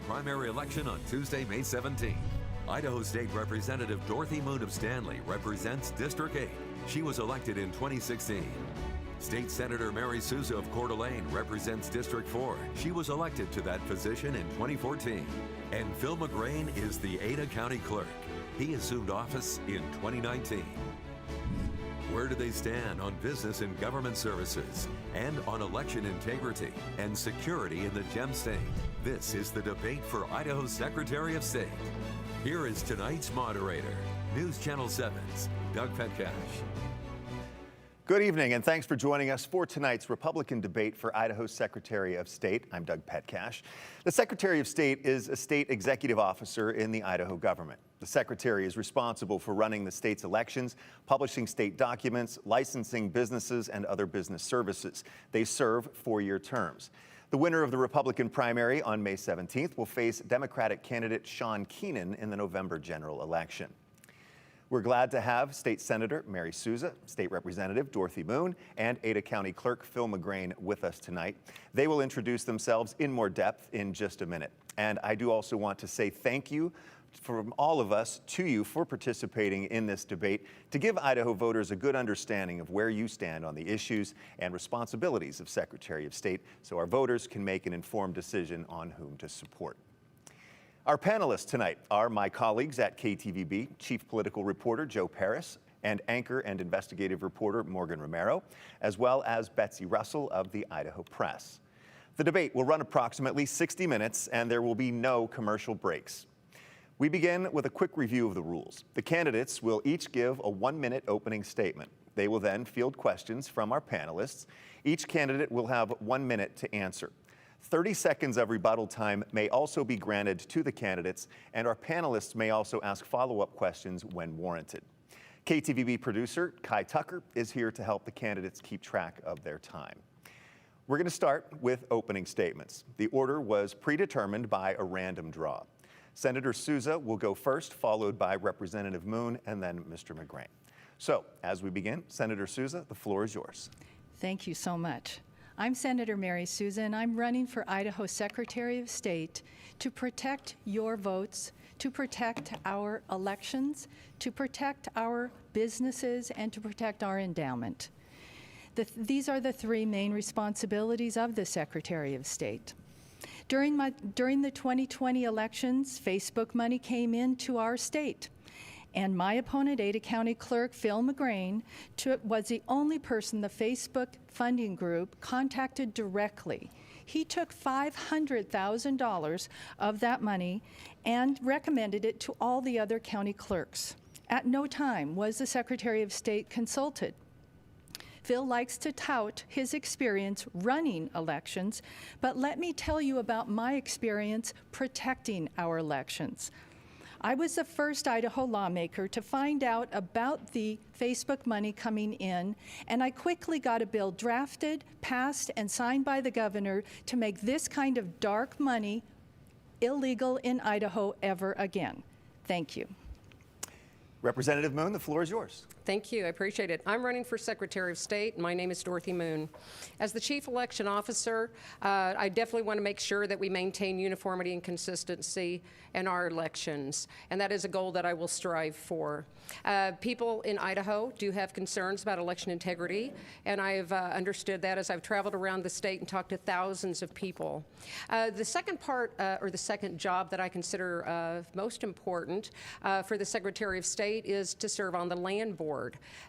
primary election on Tuesday, May 17th. Idaho State Representative Dorothy of Stanley represents District 8. She was elected in 2016. State Senator Souza of Coeur represents District 4. She was elected to that position in 2014. And Phil McGrane is the Ada County Clerk. He assumed office in 2019. Where do they stand on business and government services and on election integrity and security in the Gem State? This is the debate for Idaho Secretary of State. Here is tonight's moderator, News Channel 7's Doug Petcash. Good evening, and thanks for joining us for tonight's Republican debate for Idaho Secretary of State. I'm Doug Petcash. The Secretary of State is a state executive officer in the Idaho government. The Secretary is responsible for running the state's elections, publishing state documents, licensing businesses, and other business services. They serve four-year terms. The winner of the Republican primary on May 17th will face Democratic candidate Shawn Keenan in the November general election. We're glad to have State Senator Souza, State Representative Dorothy, and Ada County Clerk Phil McGrane with us tonight. They will introduce themselves in more depth in just a minute. And I do also want to say thank you from all of us to you for participating in this debate to give Idaho voters a good understanding of where you stand on the issues and responsibilities of Secretary of State so our voters can make an informed decision on whom to support. Our panelists tonight are my colleagues at KTVB, Chief Political Reporter Joe Paris and Anchor and Investigative Reporter Morgan Romero, as well as Betsy Russell of the Idaho Press. The debate will run approximately 60 minutes and there will be no commercial breaks. We begin with a quick review of the rules. The candidates will each give a 1-minute opening statement. They will then field questions from our panelists. Each candidate will have 1 minute to answer. 30 seconds of rebuttal time may also be granted to the candidates, and our panelists may also ask follow-up questions when warranted. KTVB producer Kai Tucker is here to help the candidates keep track of their time. We're going to start with opening statements. The order was predetermined by a random draw. Senator Souza will go first, followed by Representative and then Mr. McGrane. So, as we begin, Senator Souza, the floor is yours. Thank you so much. I'm Senator Souza, and I'm running for Idaho Secretary of State to protect your votes, to protect our elections, to protect our businesses, and to protect our endowment. These are the three main responsibilities of the Secretary of State. During the 2020 elections, Facebook money came into our state. And my opponent, Ada County Clerk Phil McGrane, was the only person the Facebook funding group contacted directly. He took $500,000 of that money and recommended it to all the other county clerks. At no time was the Secretary of State consulted. Phil likes to tout his experience running elections, but let me tell you about my experience protecting our elections. I was the first Idaho lawmaker to find out about the Facebook money coming in, and I quickly got a bill drafted, passed, and signed by the governor to make this kind of dark money illegal in Idaho ever again. Thank you. Representative the floor is yours. Thank you. I appreciate it. I'm running for Secretary of State. My name is Dorothy As the Chief Election Officer, I definitely want to make sure that we maintain uniformity and consistency in our elections, and that is a goal that I will strive for. People in Idaho do have concerns about election integrity, and I've understood that as I've traveled around the state and talked to thousands of people. The second part, or the second job that I consider most important for the Secretary of State is to serve on the Land Board.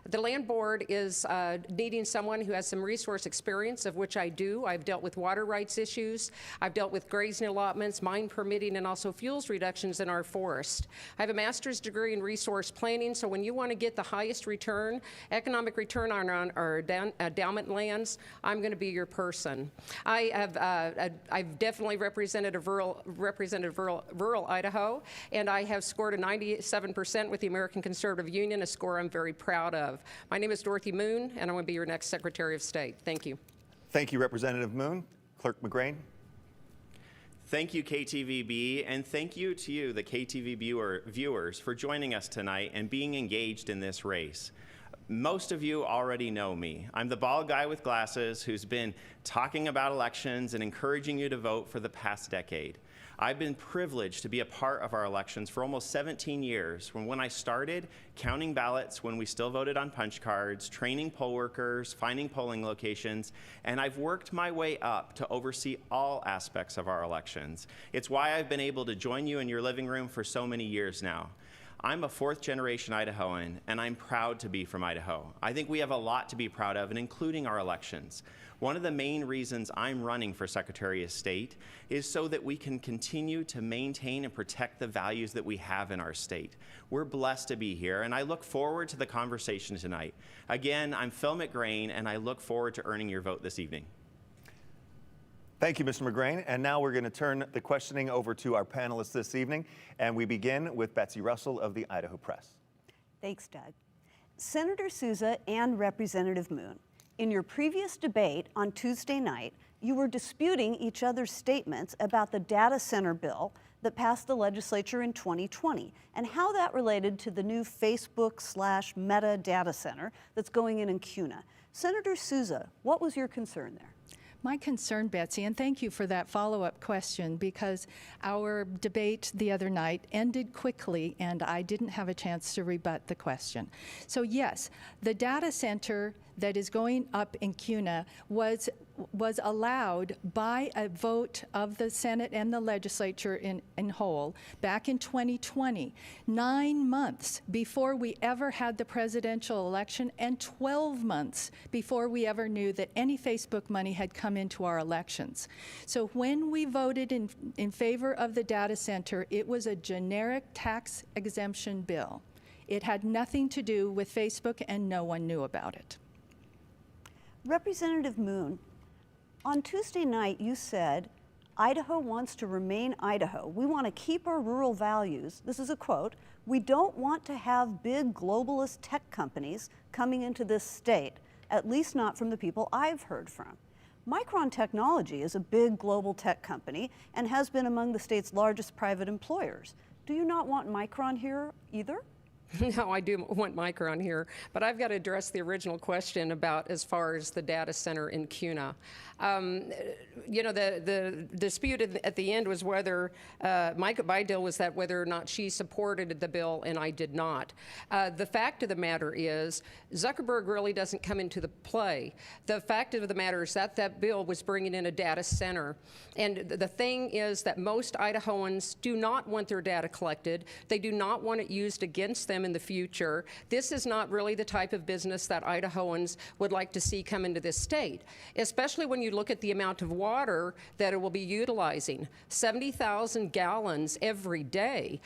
The Land Board is needing someone who has some resource experience, of which I do. I've dealt with water rights issues. I've dealt with grazing allotments, mine permitting, and also fuels reductions in our forest. I have a master's degree in resource planning, so when you want to get the highest return, economic return on our endowment lands, I'm going to be your person. I've definitely represented rural Idaho, and I have scored a 97% with the American Conservative Union, a score I'm very proud of. My name is Dorothy and I want to be your next Secretary of State. Thank you. Thank you, Representative Clerk McGrane. Thank you, KTVB, and thank you to you, the KTVB viewers, for joining us tonight and being engaged in this race. Most of you already know me. I'm the bald guy with glasses who's been talking about elections and encouraging you to vote for the past decade. I've been privileged to be a part of our elections for almost 17 years, from when I started counting ballots when we still voted on punch cards, training poll workers, finding polling locations, and I've worked my way up to oversee all aspects of our elections. It's why I've been able to join you in your living room for so many years now. I'm a fourth-generation Idahoan, and I'm proud to be from Idaho. I think we have a lot to be proud of, and including our elections. One of the main reasons I'm running for Secretary of State is so that we can continue to maintain and protect the values that we have in our state. We're blessed to be here, and I look forward to the conversation tonight. Again, I'm Phil McGrane, and I look forward to earning your vote this evening. Thank you, Mr. McGrane. And now we're going to turn the questioning over to our panelists this evening, and we begin with Betsy Russell of the Idaho Press. Thanks, Doug. Senator Souza and Representative Moon, in your previous debate on Tuesday night, you were disputing each other's statements about the data center bill that passed the legislature in 2020 and how that related to the new Facebook/Meta data center that's going in Kuna. Senator Souza, what was your concern there? My concern, Betsy, and thank you for that follow-up question, because our debate the other night ended quickly and I didn't have a chance to rebut the question. So yes, the data center that is going up in Kuna was allowed by a vote of the Senate and the legislature in whole back in 2020, 9 months before we ever had the presidential election and 12 months before we ever knew that any Facebook money had come into our elections. So when we voted in favor of the data center, it was a generic tax exemption bill. It had nothing to do with Facebook and no one knew about it. Representative Moon, on Tuesday night you said, Idaho wants to remain Idaho. We want to keep our rural values. This is a quote. We don't want to have big globalist tech companies coming into this state, at least not from the people I've heard from. Micron Technology is a big global tech company and has been among the state's largest private employers. Do you not want Micron here either? No, I do want Micron here, but I've got to address the original question about as far as the data center in Kuna. You know, the dispute at the end was whether, my deal was that whether or not she supported the bill and I did not. The fact of the matter is, Zuckerberg really doesn't come into the play. The fact of the matter is that that bill was bringing in a data center. And the thing is that most Idahoans do not want their data collected. They do not want it used against them in the future. This is not really the type of business that Idahoans would like to see come into this state, especially when you look at the amount of water that it will be utilizing. 70,000 gallons every day.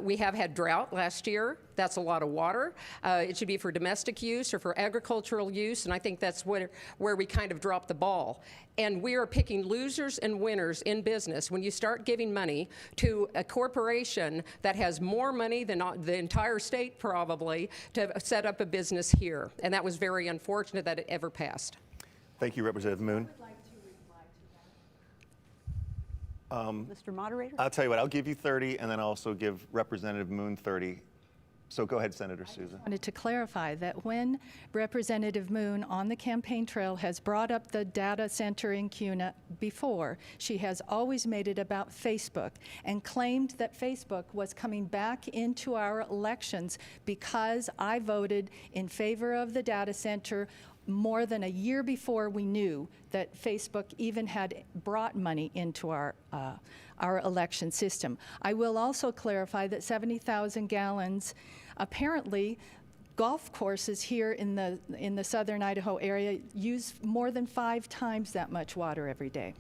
We have had drought last year. That's a lot of water. It should be for domestic use or for agricultural use, and I think that's where we kind of dropped the ball. And we are picking losers and winners in business when you start giving money to a corporation that has more money than the entire state probably to set up a business here. And that was very unfortunate that it ever passed. Thank you, Representative Moon. Mr. Moderator? I'll tell you what, I'll give you 30 and then I'll also give Representative Moon 30. So go ahead, Senator Souza. I wanted to clarify that when Representative Moon on the campaign trail has brought up the data center in Kuna before, she has always made it about Facebook and claimed that Facebook was coming back into our elections because I voted in favor of the data center more than a year before we knew that Facebook even had brought money into our election system. I will also clarify that 70,000 gallons, apparently golf courses here in the southern Idaho area use more than 5 times that much water every day.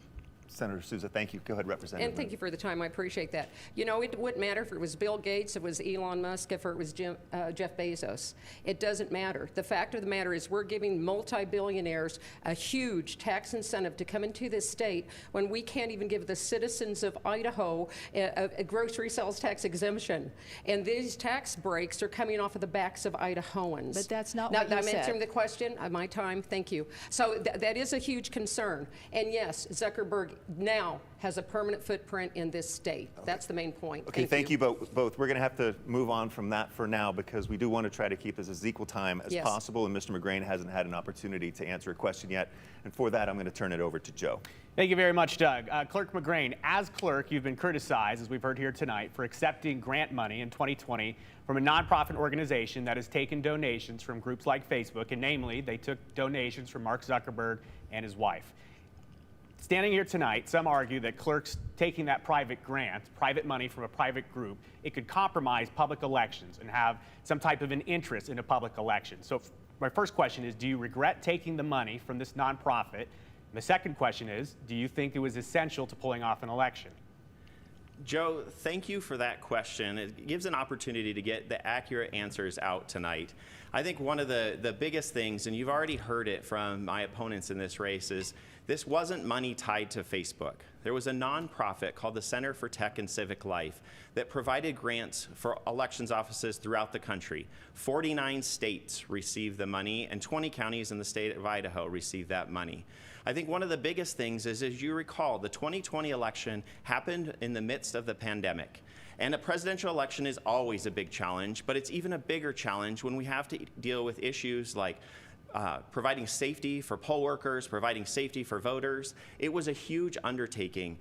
Senator Souza, thank you. Go ahead, Representative. And thank you for the time. I appreciate that. You know, it wouldn't matter if it was Bill Gates, if it was Elon Musk, if it was Jeff Bezos. It doesn't matter. The fact of the matter is we're giving multi-billionaires a huge tax incentive to come into this state when we can't even give the citizens of Idaho a grocery sales tax exemption. And these tax breaks are coming off of the backs of Idahoans. But that's not now, what you I'm said. answering the question. My time. Thank you. So that is a huge concern. And yes, Zuckerberg now has a permanent footprint in this state. That's the main point. Okay, thank you both. We're going to have to move on from that for now because we do want to try to keep this as equal time as Yes. possible, and Mr. McGrane hasn't had an opportunity to answer a question yet. And for that, I'm going to turn it over to Joe. Thank you very much, Doug. Clerk McGrane, as clerk, you've been criticized, as we've heard here tonight, for accepting grant money in 2020 from a nonprofit organization that has taken donations from groups like Facebook, and namely, they took donations from Mark Zuckerberg and his wife. Standing here tonight, some argue that clerks taking that private grant, private money from a private group, it could compromise public elections and have some type of an interest in a public election. So my first question is, do you regret taking the money from this nonprofit? And the second question is, do you think it was essential to pulling off an election? Joe, thank you for that question. It gives an opportunity to get the accurate answers out tonight. I think one of the biggest things, and you've already heard it from my opponents in this race, is this wasn't money tied to Facebook. There was a nonprofit called the Center for Tech and Civic Life that provided grants for elections offices throughout the country. 49 states received the money, and 20 counties in the state of Idaho received that money. I think one of the biggest things is, as you recall, the 2020 election happened in the midst of the pandemic. And a presidential election is always a big challenge, but it's even a bigger challenge when we have to deal with issues like providing safety for poll workers, providing safety for voters. It was a huge undertaking.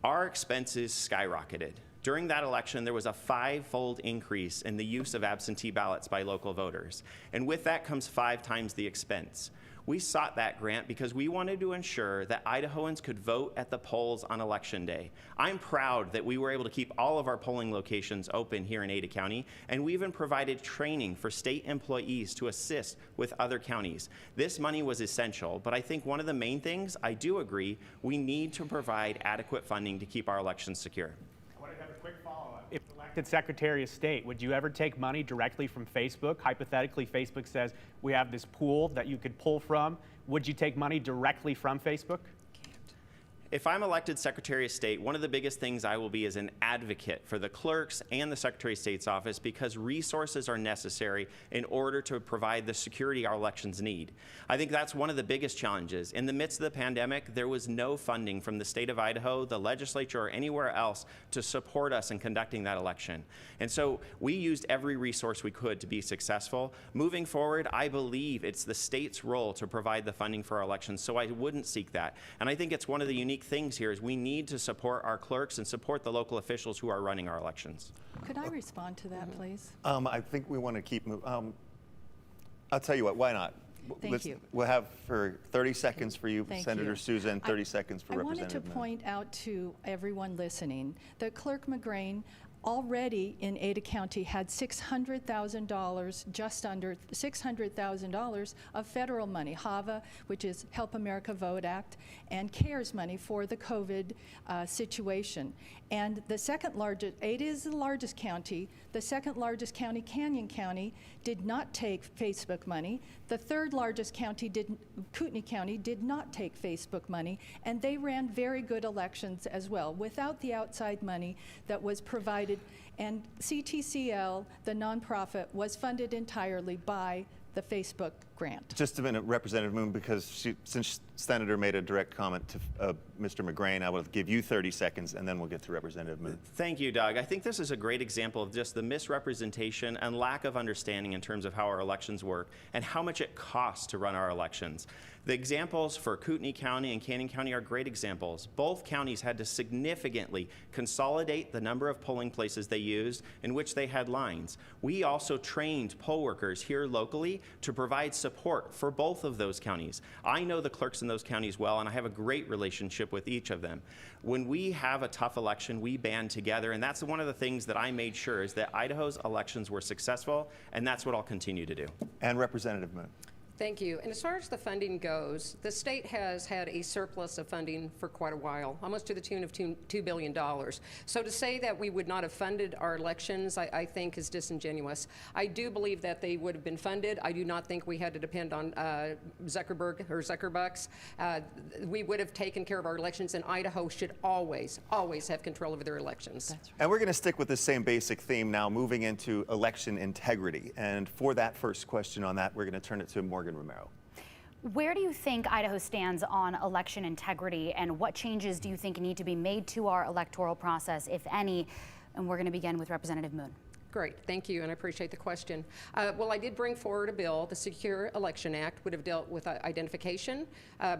Our expenses skyrocketed. During that election, there was a 5-fold increase in the use of absentee ballots by local voters. And with that comes 5 times the expense. We sought that grant because we wanted to ensure that Idahoans could vote at the polls on Election Day. I'm proud that we were able to keep all of our polling locations open here in Ada County, and we even provided training for state employees to assist with other counties. This money was essential, but I think one of the main things, I do agree, we need to provide adequate funding to keep our elections secure. I want to have a quick follow-up. If elected Secretary of State, would you ever take money directly from Facebook? Hypothetically, Facebook says we have this pool that you could pull from. Would you take money directly from Facebook? If I'm elected Secretary of State, one of the biggest things I will be is an advocate for the clerks and the Secretary of State's office because resources are necessary in order to provide the security our elections need. I think that's one of the biggest challenges. In the midst of the pandemic, there was no funding from the state of Idaho, the legislature, or anywhere else to support us in conducting that election. And so we used every resource we could to be successful. Moving forward, I believe it's the state's role to provide the funding for our elections, so I wouldn't seek that. And I think it's one of the unique things here is we need to support our clerks and support the local officials who are running our elections. Could I respond to that, please? I think we want to keep moving. I'll tell you what, why not? Thank you. We'll have for 30 seconds for you, Thank Senator you. Souza, and 30 seconds for I wanted Representative to Moon. point out to everyone listening that Clerk McGrane already in Ada County had $600,000, just under $600,000 of federal money, HAVA, which is Help America Vote Act, and CARES money for the COVID situation. And the second largest, Ada is the largest county. The second largest county, Canyon County, did not take Facebook money. The third largest county, Kootenai County, did not take Facebook money, and they ran very good elections as well without the outside money that was provided. And CTCL, the nonprofit, was funded entirely by the Facebook grant. Just a minute, Representative Moon, because since Senator made a direct comment to Mr. McGrane, I will give you 30 seconds, and then we'll get to Representative Moon. Thank you, Doug. I think this is a great example of just the misrepresentation and lack of understanding in terms of how our elections work and how much it costs to run our elections. The examples for Kootenai County and Canyon County are great examples. Both counties had to significantly consolidate the number of polling places they used in which they had lines. We also trained poll workers here locally to provide support for both of those counties. I know the clerks in those counties well, and I have a great relationship with each of them. When we have a tough election, we band together, and that's one of the things that I made sure is that Idaho's elections were successful, and that's what I'll continue to do. And Representative Moon. Thank you. And as far as the funding goes, the state has had a surplus of funding for quite a while, almost to the tune of $2 billion. So to say that we would not have funded our elections, I think is disingenuous. I do believe that they would have been funded. I do not think we had to depend on Zuckerberg or Zuckerbucks. We would have taken care of our elections, and Idaho should always, always have control over their elections. That's right. And we're going to stick with the same basic theme now, moving into election integrity. And for that first question on that, we're going to turn it to Morgan Romero. Where do you think Idaho stands on election integrity, and what changes do you think need to be made to our electoral process, if any? And we're going to begin with Representative Moon. Great, thank you, and I appreciate the question. Well, I did bring forward a bill. The Secure Election Act would have dealt with identification,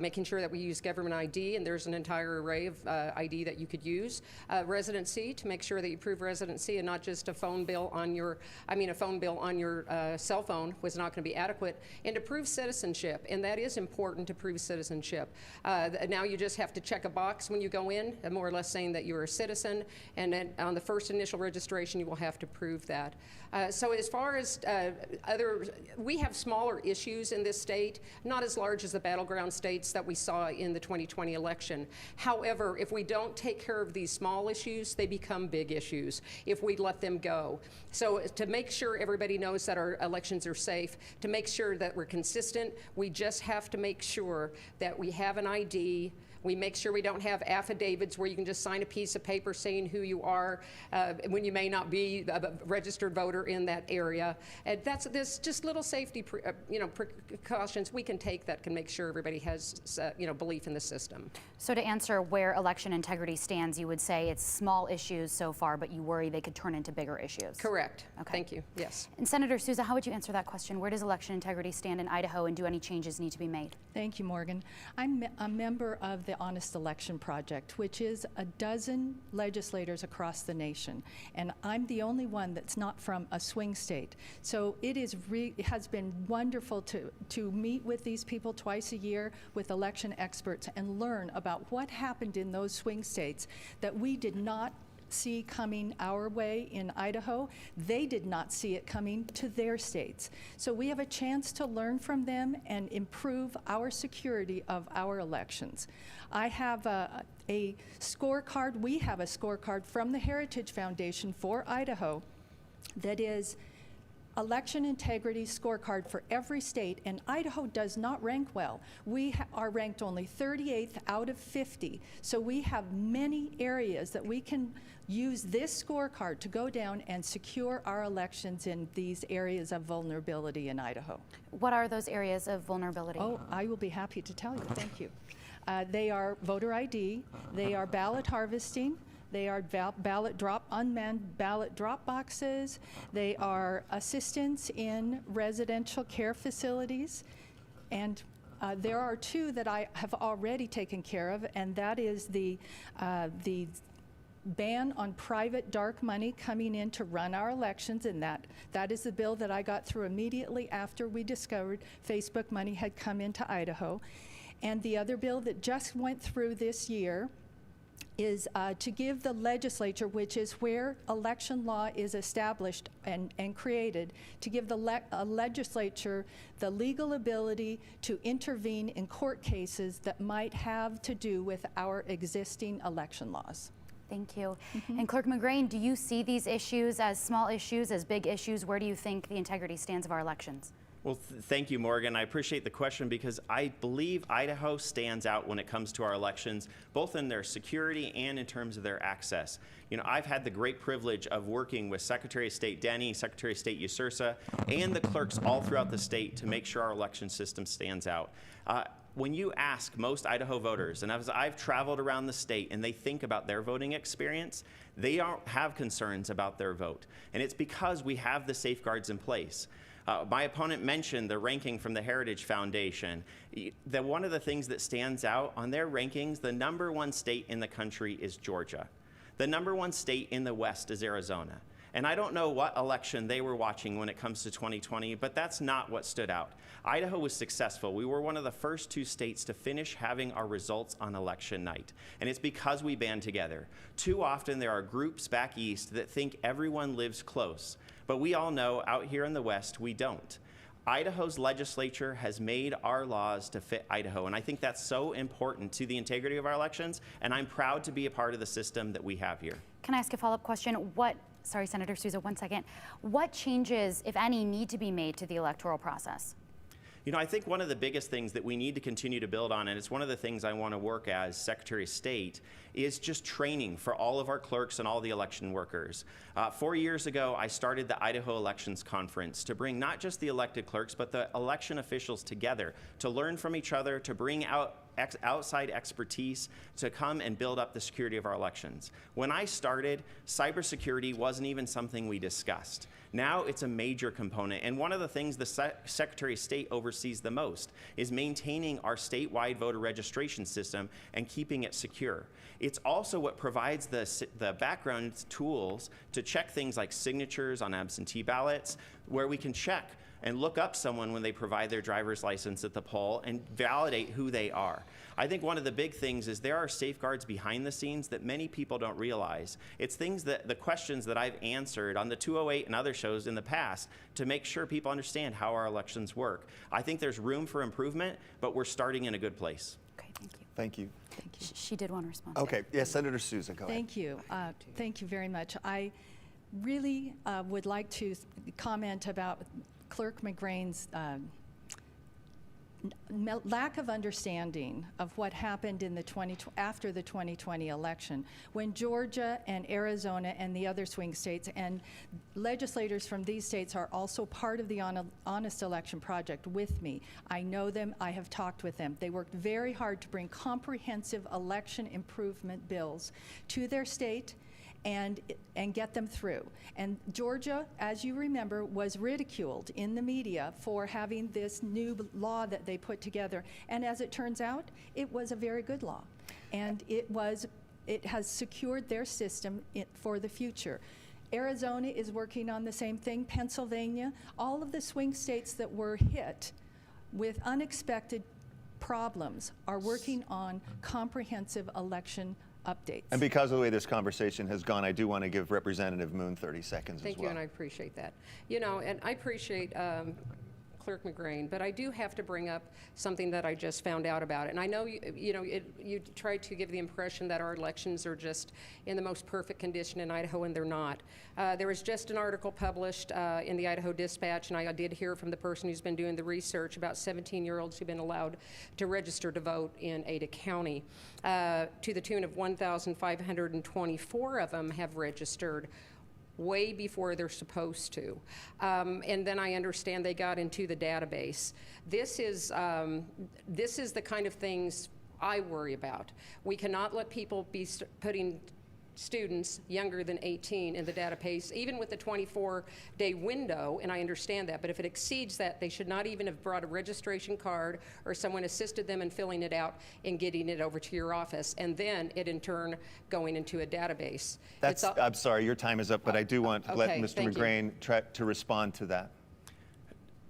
making sure that we use government ID, and there's an entire array of ID that you could use. Residency, to make sure that you prove residency and not just a phone bill on your, cell phone was not going to be adequate. And to prove citizenship, and that is important to prove citizenship. Now you just have to check a box when you go in, more or less saying that you're a citizen, and then on the first initial registration you will have to prove that. So as far as we have smaller issues in this state, not as large as the battleground states that we saw in the 2020 election. However, if we don't take care of these small issues, they become big issues if we let them go. So to make sure everybody knows that our elections are safe, to make sure that we're consistent, we just have to make sure that we have an ID. We make sure we don't have affidavits where you can just sign a piece of paper saying who you are when you may not be a registered voter in that area. And there's just little safety precautions we can take that can make sure everybody has belief in the system. So to answer where election integrity stands, you would say it's small issues so far, but you worry they could turn into bigger issues. Correct. Okay. Thank you. Yes. And Senator Souza, how would you answer that question? Where does election integrity stand in Idaho, and do any changes need to be made? Thank you, Morgan. I'm a member of the Honest Election Project, which is a dozen legislators across the nation, and I'm the only one that's not from a swing state. So it has been wonderful to meet with these people twice a year with election experts and learn about what happened in those swing states that we did not see coming our way in Idaho. They did not see it coming to their states. So we have a chance to learn from them and improve our security of our elections. I have a scorecard, we have a scorecard from the Heritage Foundation for Idaho that is election integrity scorecard for every state, and Idaho does not rank well. We are ranked only 38th out of 50, so we have many areas that we can use this scorecard to go down and secure our elections in these areas of vulnerability in Idaho. What are those areas of vulnerability? Oh, I will be happy to tell you. Thank you. They are voter ID, they are ballot harvesting, they are unmanned ballot drop boxes. They are assistance in residential care facilities. And there are two that I have already taken care of, and that is the ban on private dark money coming in to run our elections, and that is the bill that I got through immediately after we discovered Facebook money had come into Idaho. And the other bill that just went through this year is to give the legislature, which is where election law is established and created, to give the legislature the legal ability to intervene in court cases that might have to do with our existing election laws. Thank you. And Clerk McGrane, do you see these issues as small issues, as big issues? Where do you think the integrity stands of our elections? Well, thank you, Morgan. I appreciate the question because I believe Idaho stands out when it comes to our elections, both in their security and in terms of their access. You know, I've had the great privilege of working with Secretary of State Denney, Secretary of State Souza, and the clerks all throughout the state to make sure our election system stands out. When you ask most Idaho voters, and as I've traveled around the state and they think about their voting experience, they don't have concerns about their vote. And it's because we have the safeguards in place. My opponent mentioned the ranking from the Heritage Foundation. One of the things that stands out on their rankings, the #1 state in the country is Georgia. The #1 state in the West is Arizona. And I don't know what election they were watching when it comes to 2020, but that's not what stood out. Idaho was successful. We were one of the first 2 states to finish having our results on election night. And it's because we band together. Too often there are groups back east that think everyone lives close. But we all know out here in the West, we don't. Idaho's legislature has made our laws to fit Idaho, and I think that's so important to the integrity of our elections, and I'm proud to be a part of the system that we have here. Can I ask a follow-up question? Sorry, Senator Souza, 1 second. What changes, if any, need to be made to the electoral process? You know, I think one of the biggest things that we need to continue to build on, and it's one of the things I want to work as Secretary of State, is just training for all of our clerks and all the election workers. 4 years ago, I started the Idaho Elections Conference to bring not just the elected clerks, but the election officials together to learn from each other, to bring out outside expertise to come and build up the security of our elections. When I started, cybersecurity wasn't even something we discussed. Now it's a major component, and one of the things the Secretary of State oversees the most is maintaining our statewide voter registration system and keeping it secure. It's also what provides the background tools to check things like signatures on absentee ballots, where we can check and look up someone when they provide their driver's license at the poll and validate who they are. I think one of the big things is there are safeguards behind the scenes that many people don't realize. It's things that the questions that I've answered on the 208 and other shows in the past to make sure people understand how our elections work. I think there's room for improvement, but we're starting in a good place. Okay, thank you. Thank you. Thank you. She did want to respond. Okay, yes, Senator Souza, go ahead. Thank you. Thank you very much. I really would like to comment about Clerk McGrane's lack of understanding of what happened in after the 2020 election, when Georgia and Arizona and the other swing states and legislators from these states are also part of the Honest Election Project with me. I know them. I have talked with them. They worked very hard to bring comprehensive election improvement bills to their state and get them through. And Georgia, as you remember, was ridiculed in the media for having this new law that they put together. And as it turns out, it was a very good law. And it has secured their system for the future. Arizona is working on the same thing, Pennsylvania, all of the swing states that were hit with unexpected problems are working on comprehensive election updates. And because of the way this conversation has gone, I do want to give Representative Moon 30 seconds as well. Thank you, and I appreciate that. You know, and I appreciate Clerk McGrane, but I do have to bring up something that I just found out about. And I know you tried to give the impression that our elections are just in the most perfect condition in Idaho, and they're not. There was just an article published in the Idaho Dispatch, and I did hear from the person who's been doing the research about 17-year-olds who've been allowed to register to vote in Ada County. To the tune of 1,524 of them have registered way before they're supposed to. And then I understand they got into the database. This is the kind of things I worry about. We cannot let people be putting students younger than 18 in the database, even with the 24-day window, and I understand that, but if it exceeds that, they should not even have brought a registration card or someone assisted them in filling it out and getting it over to your office, and then it in turn going into a database. I'm sorry, your time is up, but I do want to let Mr. McGrane try to respond to that.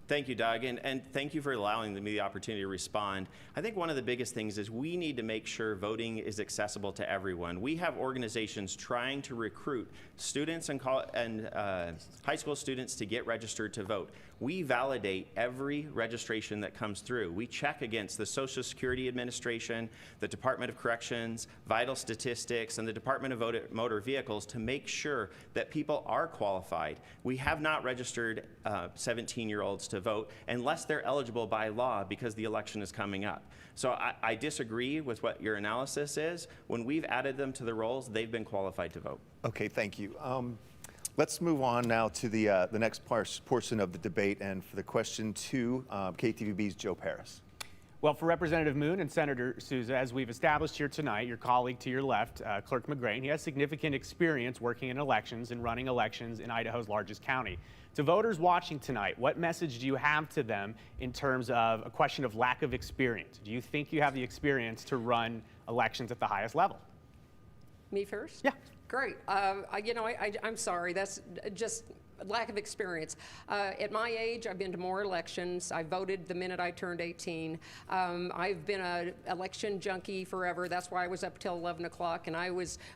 Thank you, Doug, and thank you for allowing me the opportunity to respond. I think one of the biggest things is we need to make sure voting is accessible to everyone. We have organizations trying to recruit students and high school students to get registered to vote. We validate every registration that comes through. We check against the Social Security Administration, the Department of Corrections, Vital Statistics, and the Department of Motor Vehicles to make sure that people are qualified. We have not registered 17-year-olds to vote unless they're eligible by law because the election is coming up. So I disagree with what your analysis is. When we've added them to the rolls, they've been qualified to vote. Okay, thank you. Let's move on now to the next portion of the debate, and for the question to KTVB's Joe Paris. Well, for Representative Moon and Senator Souza, as we've established here tonight, your colleague to your left, Clerk McGrane, he has significant experience working in elections and running elections in Idaho's largest county. To voters watching tonight, what message do you have to them in terms of a question of lack of experience? Do you think you have the experience to run elections at the highest level? Me first? Yeah. Great. I'm sorry. That's just lack of experience. At my age, I've been to more elections. I voted the minute I turned 18. I've been an election junkie forever. That's why I was up till 11 o'clock, and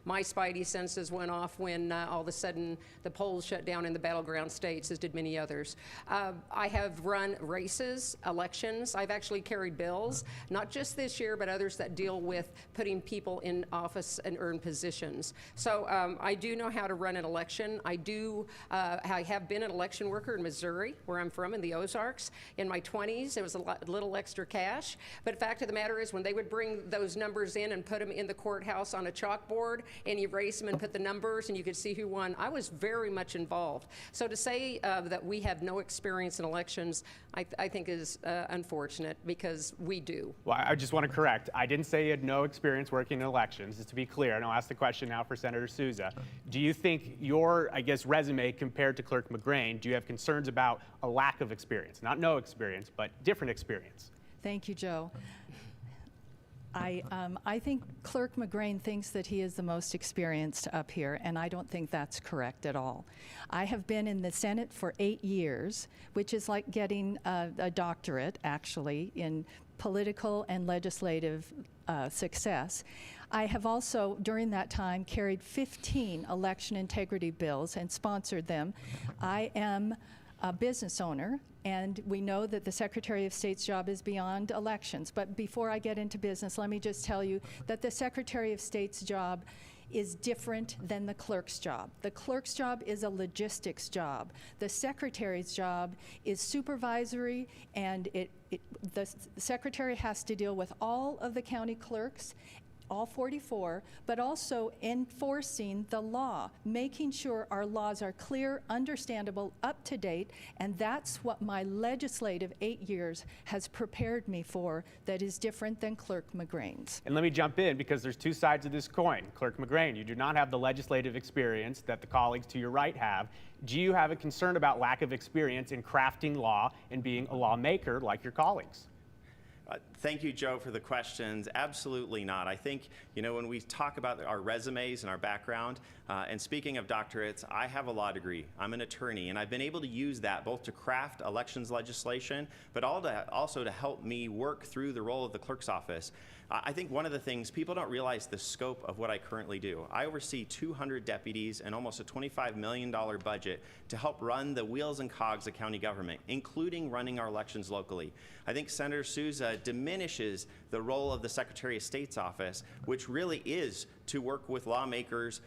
my spidey senses went off when all of a sudden the polls shut down in the battleground states, as did many others. I have run races, elections. I've actually carried bills, not just this year, but others that deal with putting people in office and earn positions. So I do know how to run an election. I do I have been an election worker in Missouri, where I'm from, in the Ozarks. In my 20s, there was a little extra cash. But the fact of the matter is, when they would bring those numbers in and put them in the courthouse on a chalkboard, and you erase them and put the numbers, and you could see who won, I was very much involved. So to say that we have no experience in elections, I think is unfortunate, because we do. Well, I just want to correct. I didn't say you had no experience working in elections. Just to be clear, and I'll ask the question now for Senator Souza. Do you think your, resume compared to Clerk McGrane, do you have concerns about a lack of experience? Not no experience, but different experience. Thank you, Joe. I think Clerk McGrane thinks that he is the most experienced up here, and I don't think that's correct at all. I have been in the Senate for 8 years, which is like getting a doctorate, actually, in political and legislative success. I have also, during that time, carried 15 election integrity bills and sponsored them. I am a business owner, and we know that the Secretary of State's job is beyond elections. But before I get into business, let me just tell you that the Secretary of State's job is different than the clerk's job. The clerk's job is a logistics job. The secretary's job is supervisory, and the secretary has to deal with all of the county clerks, all 44, but also enforcing the law, making sure our laws are clear, understandable, up to date, and that's what my legislative 8 years has prepared me for, that is different than Clerk McGrane's. And let me jump in, because there's two sides of this coin. Clerk McGrane, you do not have the legislative experience that the colleagues to your right have. Do you have a concern about lack of experience in crafting law and being a lawmaker like your colleagues? Thank you, Joe, for the questions. Absolutely not. I think, when we talk about our resumes and our background, and speaking of doctorates, I have a law degree. I'm an attorney, and I've been able to use that both to craft elections legislation, but also to help me work through the role of the clerk's office. I think one of the things, people don't realize the scope of what I currently do. I oversee 200 deputies and almost a $25 million budget to help run the wheels and cogs of county government, including running our elections locally. I think Senator Souza diminishes the role of the Secretary of State's office, which really is to work with lawmakers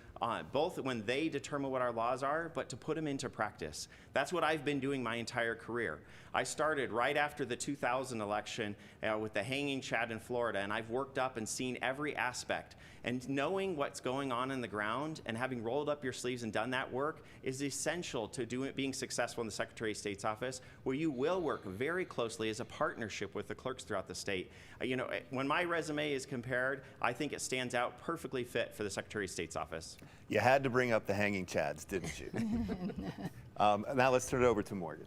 both when they determine what our laws are, but to put them into practice. That's what I've been doing my entire career. I started right after the 2000 election with the hanging chad in Florida, and I've worked up and seen every aspect. And knowing what's going on in the ground and having rolled up your sleeves and done that work is essential to being successful in the Secretary of State's office, where you will work very closely as a partnership with the clerks throughout the state. When my resume is compared, I think it stands out perfectly fit for the Secretary of State's office. You had to bring up the hanging chads, didn't you? Now let's turn it over to Morgan.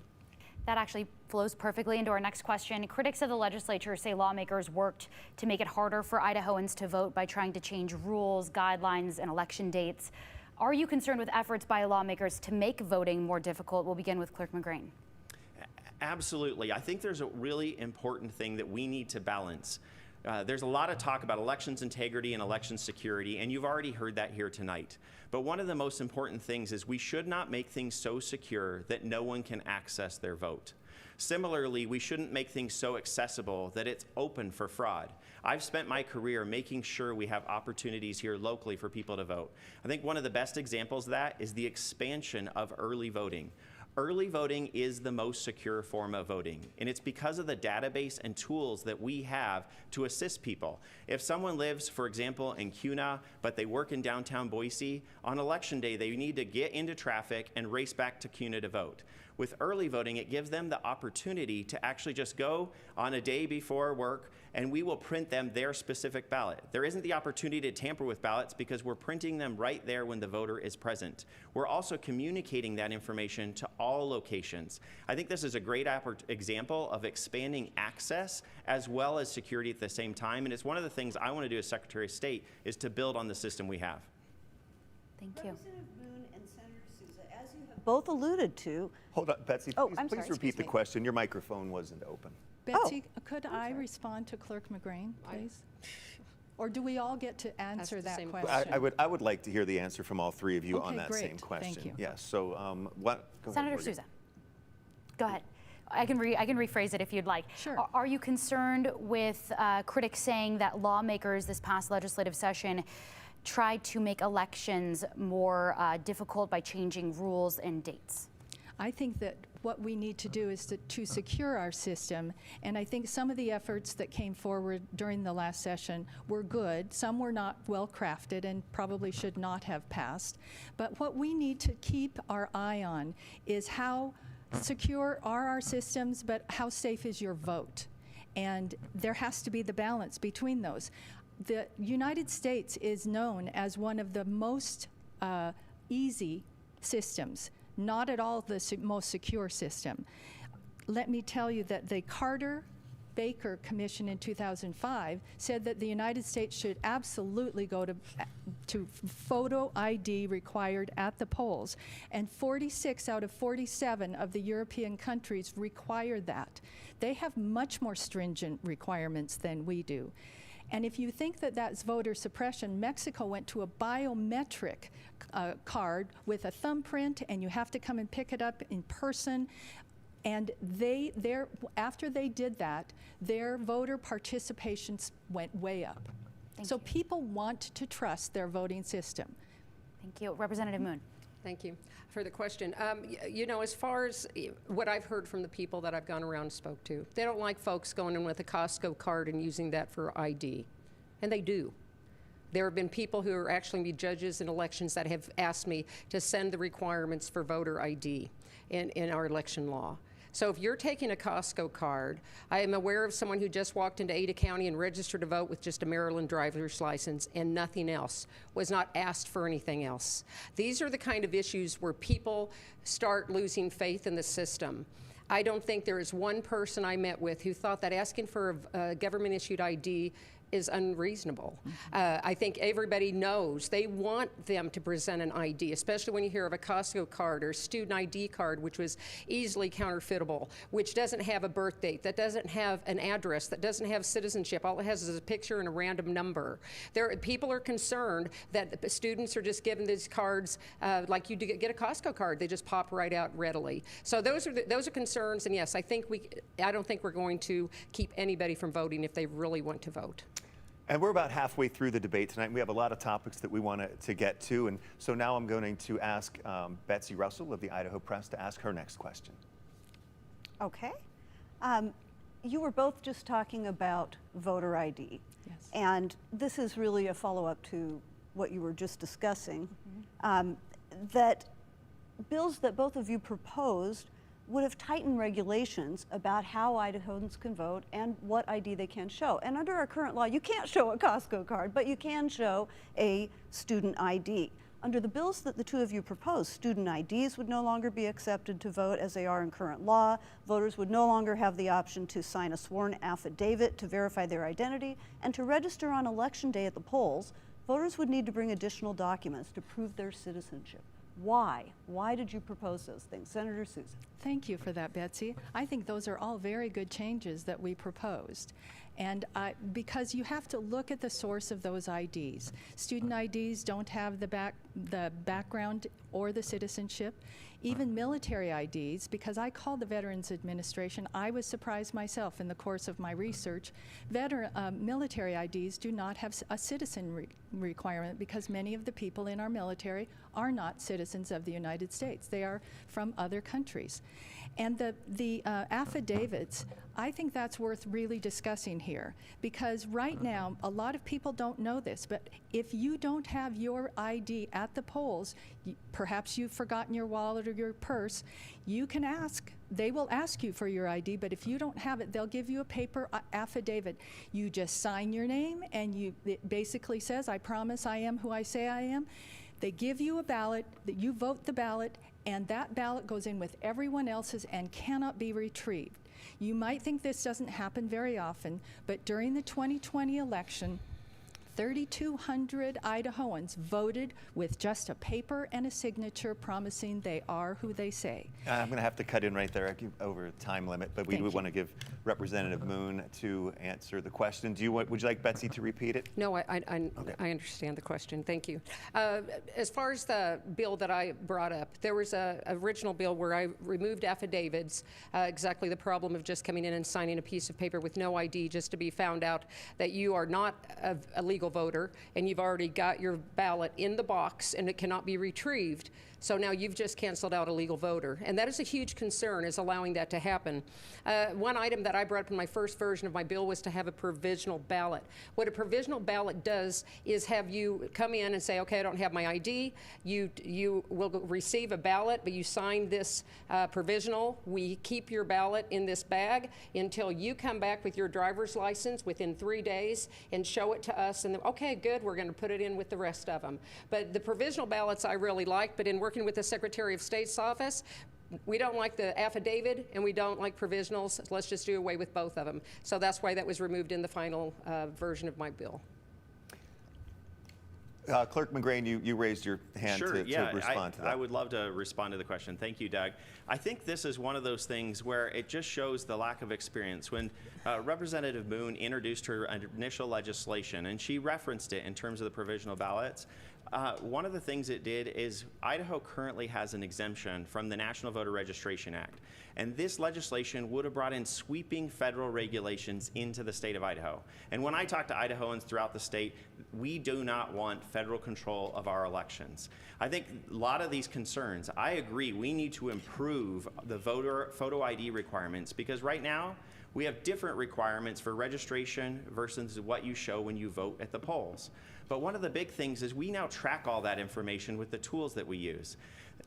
That actually flows perfectly into our next question. Critics of the legislature say lawmakers worked to make it harder for Idahoans to vote by trying to change rules, guidelines, and election dates. Are you concerned with efforts by lawmakers to make voting more difficult? We'll begin with Clerk McGrane. Absolutely. I think there's a really important thing that we need to balance. There's a lot of talk about elections integrity and election security, and you've already heard that here tonight. But one of the most important things is we should not make things so secure that no one can access their vote. Similarly, we shouldn't make things so accessible that it's open for fraud. I've spent my career making sure we have opportunities here locally for people to vote. I think one of the best examples of that is the expansion of early voting. Early voting is the most secure form of voting, and it's because of the database and tools that we have to assist people. If someone lives, for example, in Kuna, but they work in downtown Boise, on election day they need to get into traffic and race back to Kuna to vote. With early voting, it gives them the opportunity to actually just go on a day before work, and we will print them their specific ballot. There isn't the opportunity to tamper with ballots because we're printing them right there when the voter is present. We're also communicating that information to all locations. I think this is a great example of expanding access as well as security at the same time, and it's one of the things I want to do as Secretary of State is to build on the system we have. Thank you. Representative Moon and Senator Souza, as you have both alluded to. Hold on, Betsy, Oh, please, I'm please sorry, repeat excuse the me. question. Your microphone wasn't open. Betsy, could I respond to Clerk McGrane, please? Or do we all get to answer the that same question? I would like to hear the answer from all three of you on Okay, that great. same question. Thank you. Yes, so go ahead, Senator Morgan. Souza, go ahead. I can rephrase it if you'd like. Sure. Are you concerned with critics saying that lawmakers this past legislative session tried to make elections more difficult by changing rules and dates? I think that what we need to do is to secure our system, and I think some of the efforts that came forward during the last session were good. Some were not well crafted and probably should not have passed. But what we need to keep our eye on is how secure are our systems, but how safe is your vote? And there has to be the balance between those. The United States is known as one of the most easy systems, not at all the most secure system. Let me tell you that the Carter-Baker Commission in 2005 said that the United States should absolutely go to photo ID required at the polls, and 46 out of 47 of the European countries require that. They have much more stringent requirements than we do. And if you think that that's voter suppression, Mexico went to a biometric card with a thumbprint, and you have to come and pick it up in person. And after they did that, their voter participation went way up. So people want to trust their voting system. Thank you. Representative Moon. Thank you for the question. You know, as far as what I've heard from the people that I've gone around and spoke to, they don't like folks going in with a Costco card and using that for ID, and they do. There have been people who are actually judges in elections that have asked me to send the requirements for voter ID in our election law. So if you're taking a Costco card, I am aware of someone who just walked into Ada County and registered to vote with just a Maryland driver's license and nothing else, was not asked for anything else. These are the kind of issues where people start losing faith in the system. I don't think there is one person I met with who thought that asking for a government-issued ID is unreasonable. I think everybody knows they want them to present an ID, especially when you hear of a Costco card or a student ID card, which was easily counterfeitable, which doesn't have a birth date, that doesn't have an address, that doesn't have citizenship. All it has is a picture and a random number. People are concerned that the students are just given these cards like you do get a Costco card. They just pop right out readily. So those are concerns, and yes, I don't think we're going to keep anybody from voting if they really want to vote. And we're about halfway through the debate tonight. We have a lot of topics that we want to get to. And so now I'm going to ask Betsy Russell of the Idaho Press to ask her next question. Okay. You were both just talking about voter ID. Yes. And this is really a follow-up to what you were just discussing. That bills that both of you proposed would have tightened regulations about how Idahoans can vote and what ID they can show. And under our current law, you can't show a Costco card, but you can show a student ID. Under the bills that the two of you proposed, student IDs would no longer be accepted to vote as they are in current law. Voters would no longer have the option to sign a sworn affidavit to verify their identity, and to register on election day at the polls, voters would need to bring additional documents to prove their citizenship. Why? Why did you propose those things? Senator Souza. Thank you for that, Betsy. I think those are all very good changes that we proposed. And because you have to look at the source of those IDs. Student IDs don't have the background or the citizenship. Even military IDs, because I called the Veterans Administration, I was surprised myself in the course of my research. Military IDs do not have a citizen requirement because many of the people in our military are not citizens of the United States. They are from other countries. And the affidavits, I think that's worth really discussing here, because right now, a lot of people don't know this, but if you don't have your ID at the polls, perhaps you've forgotten your wallet or your purse, you can ask. They will ask you for your ID, but if you don't have it, they'll give you a paper affidavit. You just sign your name, and it basically says, I promise I am who I say I am. They give you a ballot, that you vote the ballot, and that ballot goes in with everyone else's and cannot be retrieved. You might think this doesn't happen very often, but during the 2020 election, 3,200 Idahoans voted with just a paper and a signature promising they are who they say. I'm going to have to cut in right there over time limit, but we do want to give Representative Moon to answer the question. Would you like Betsy to repeat it? No, I understand the question. Thank you. As far as the bill that I brought up, there was an original bill where I removed affidavits, exactly the problem of just coming in and signing a piece of paper with no ID just to be found out that you are not a legal legal voter and you've already got your ballot in the box and it cannot be retrieved. So now you've just canceled out a legal voter. And that is a huge concern, is allowing that to happen. One item that I brought up in my first version of my bill was to have a provisional ballot. What a provisional ballot does is have you come in and say, okay, I don't have my ID. You will receive a ballot, but you sign this provisional. We keep your ballot in this bag until you come back with your driver's license within 3 days and show it to us. And then, okay, good, we're going to put it in with the rest of them. But the provisional ballots I really like, but in working with the Secretary of State's office, we don't like the affidavit and we don't like provisionals. Let's just do away with both of them. So that's why that was removed in the final version of my bill. Clerk McGrane, you raised your hand Sure, to respond to that. I would love to respond to the question. Thank you, Doug. I think this is one of those things where it just shows the lack of experience. When Representative Moon introduced her initial legislation, and she referenced it in terms of the provisional ballots, one of the things it did is Idaho currently has an exemption from the National Voter Registration Act. And this legislation would have brought in sweeping federal regulations into the state of Idaho. And when I talk to Idahoans throughout the state, we do not want federal control of our elections. I think a lot of these concerns, I agree, we need to improve the voter photo ID requirements, because right now we have different requirements for registration versus what you show when you vote at the polls. But one of the big things is we now track all that information with the tools that we use.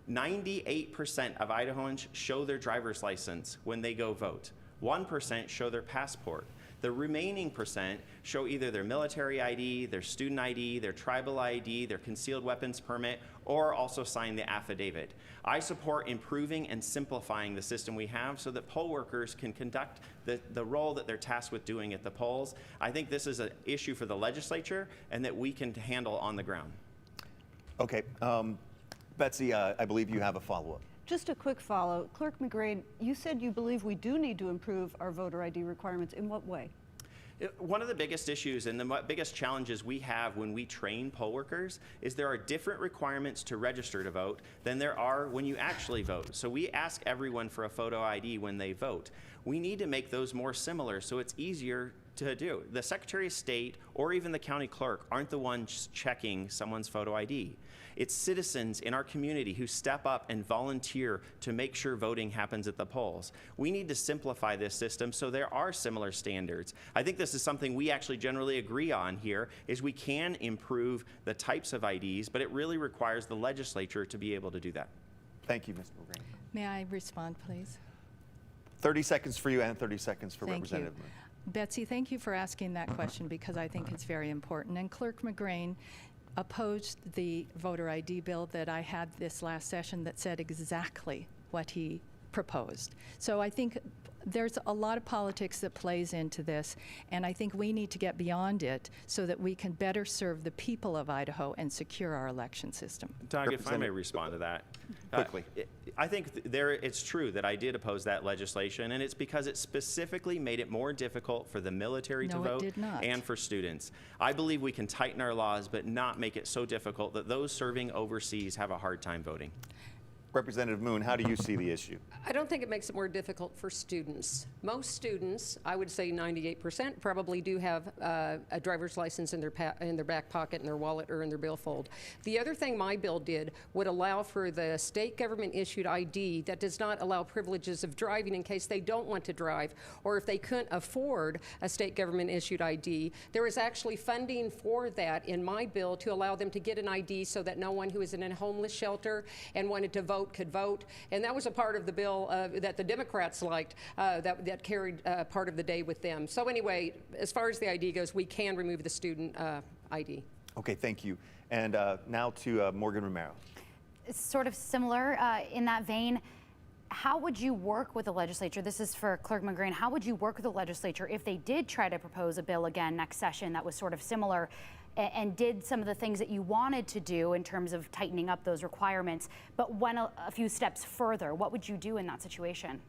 98% of Idahoans show their driver's license when they go vote. 1% show their passport. The remaining percent show either their military ID, their student ID, their tribal ID, their concealed weapons permit, or also sign the affidavit. I support improving and simplifying the system we have so that poll workers can conduct the role that they're tasked with doing at the polls. I think this is an issue for the legislature and that we can handle on the ground. Okay. Betsy, I believe you have a follow-up. Just a quick follow. Clerk McGrane, you said you believe we do need to improve our voter ID requirements. In what way? One of the biggest issues and the biggest challenges we have when we train poll workers is there are different requirements to register to vote than there are when you actually vote. So we ask everyone for a photo ID when they vote. We need to make those more similar so it's easier to do. The Secretary of State or even the county clerk aren't the ones checking someone's photo ID. It's citizens in our community who step up and volunteer to make sure voting happens at the polls. We need to simplify this system so there are similar standards. I think this is something we actually generally agree on here, is we can improve the types of IDs, but it really requires the legislature to be able to do that. Thank you, Ms. McGrane. May I respond, please? 30 seconds for you and 30 seconds for Thank Representative you. Moon. Betsy, thank you for asking that question because I think it's very important. And Clerk McGrane opposed the voter ID bill that I had this last session that said exactly what he proposed. So I think there's a lot of politics that plays into this, and I think we need to get beyond it so that we can better serve the people of Idaho and secure our election system. Doug, if I may respond to that. Quickly. I think it's true that I did oppose that legislation, and it's because it specifically made it more difficult for the military to No, it vote did not. and for students. I believe we can tighten our laws, but not make it so difficult that those serving overseas have a hard time voting. Representative Moon, how do you see the issue? I don't think it makes it more difficult for students. Most students, I would say 98%, probably do have a driver's license in their back pocket, in their wallet, or in their billfold. The other thing my bill did would allow for the state government issued ID that does not allow privileges of driving in case they don't want to drive, or if they couldn't afford a state government issued ID. There is actually funding for that in my bill to allow them to get an ID so that no one who is in a homeless shelter and wanted to vote could vote. And that was a part of the bill that the Democrats liked, that carried part of the day with them. So anyway, as far as the ID goes, we can remove the student ID. Okay, thank you. And now to Morgan Romero. It's sort of similar in that vein. How would you work with the legislature? This is for Clerk McGrane. How would you work with the legislature if they did try to propose a bill again next session that was sort of similar and did some of the things that you wanted to do in terms of tightening up those requirements, but went a few steps further? What would you do in that situation?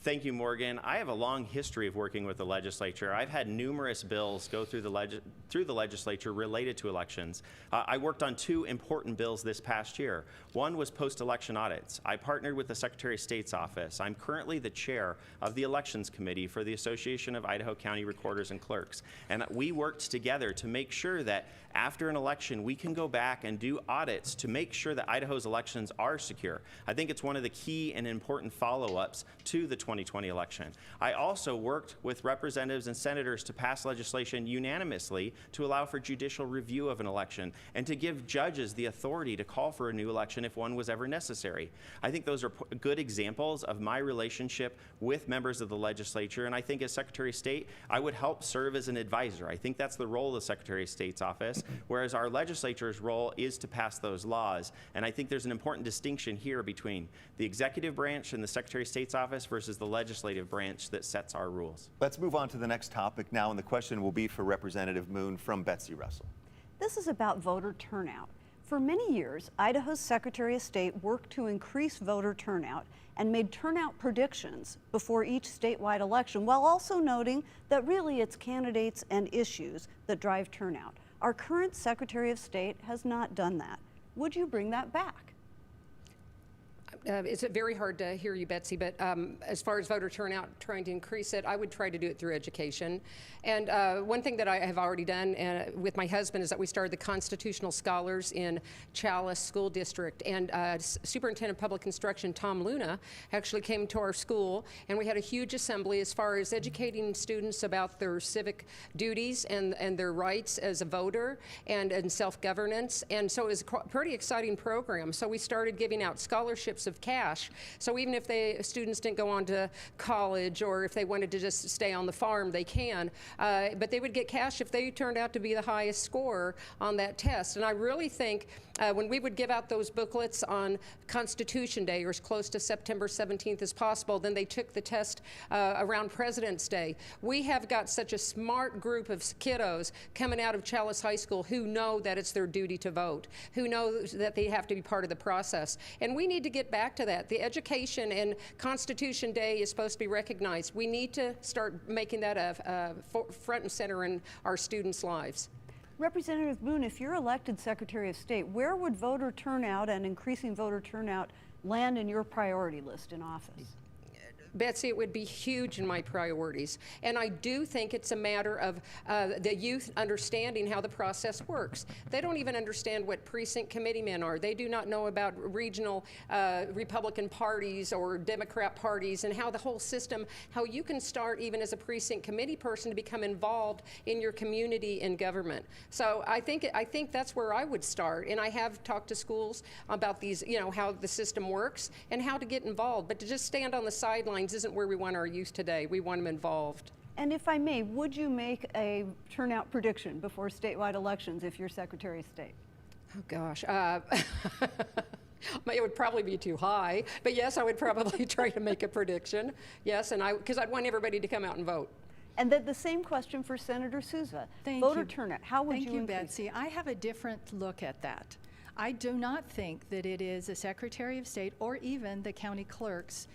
Thank you, Morgan. I have a long history of working with the legislature. I've had numerous bills go through the legislature related to elections. I worked on 2 important bills this past year. One was post-election audits. I partnered with the Secretary of State's office. I'm currently the chair of the Elections Committee for the Association of Idaho County Recorders and Clerks. And we worked together to make sure that after an election, we can go back and do audits to make sure that Idaho's elections are secure. I think it's one of the key and important follow-ups to the 2020 election. I also worked with representatives and senators to pass legislation unanimously to allow for judicial review of an election and to give judges the authority to call for a new election if one was ever necessary. I think those are good examples of my relationship with members of the legislature, and I think as Secretary of State, I would help serve as an advisor. I think that's the role of the Secretary of State's office, whereas our legislature's role is to pass those laws. And I think there's an important distinction here between the executive branch and the Secretary of State's office versus the legislative branch that sets our rules. Let's move on to the next topic now, and the question will be for Representative Moon from Betsy Russell. This is about voter turnout. For many years, Idaho's Secretary of State worked to increase voter turnout and made turnout predictions before each statewide election, while also noting that really it's candidates and issues that drive turnout. Our current Secretary of State has not done that. Would you bring that back? It's very hard to hear you, Betsy, but as far as voter turnout, trying to increase it, I would try to do it through education. And one thing that I have already done with my husband is that we started the Constitutional Scholars in Chalice School District. And Superintendent of Public Instruction Tom Luna actually came to our school, and we had a huge assembly as far as educating students about their civic duties and their rights as a voter and self-governance. And so it was a pretty exciting program. So we started giving out scholarships of cash. So even if students didn't go on to college, or if they wanted to just stay on the farm, they can. But they would get cash if they turned out to be the highest scorer on that test. And I really think when we would give out those booklets on Constitution Day, or as close to September 17th as possible, then they took the test around President's Day. We have got such a smart group of kiddos coming out of Chalice High School who know that it's their duty to vote, who know that they have to be part of the process. And we need to get back to that. The education and Constitution Day is supposed to be recognized. We need to start making that a front and center in our students' lives. Representative Moon, if you're elected Secretary of State, where would voter turnout and increasing voter turnout land in your priority list in office? Betsy, it would be huge in my priorities. And I do think it's a matter of the youth understanding how the process works. They don't even understand what precinct committeemen are. They do not know about regional Republican parties or Democrat parties and how the whole system, how you can start even as a precinct committee person to become involved in your community and government. So I think that's where I would start. And I have talked to schools about these, how the system works and how to get involved. But to just stand on the sidelines isn't where we want our youth today. We want them involved. And if I may, would you make a turnout prediction before statewide elections if you're Secretary of State? Oh gosh, it would probably be too high, but yes, I would probably try to make a prediction. Yes, and because I'd want everybody to come out and vote. And then the same question for Senator Souza. Voter turnout, how would you increase? Thank you, Betsy. I have a different look at that. I do not think that it is a Secretary of State or even the county clerk's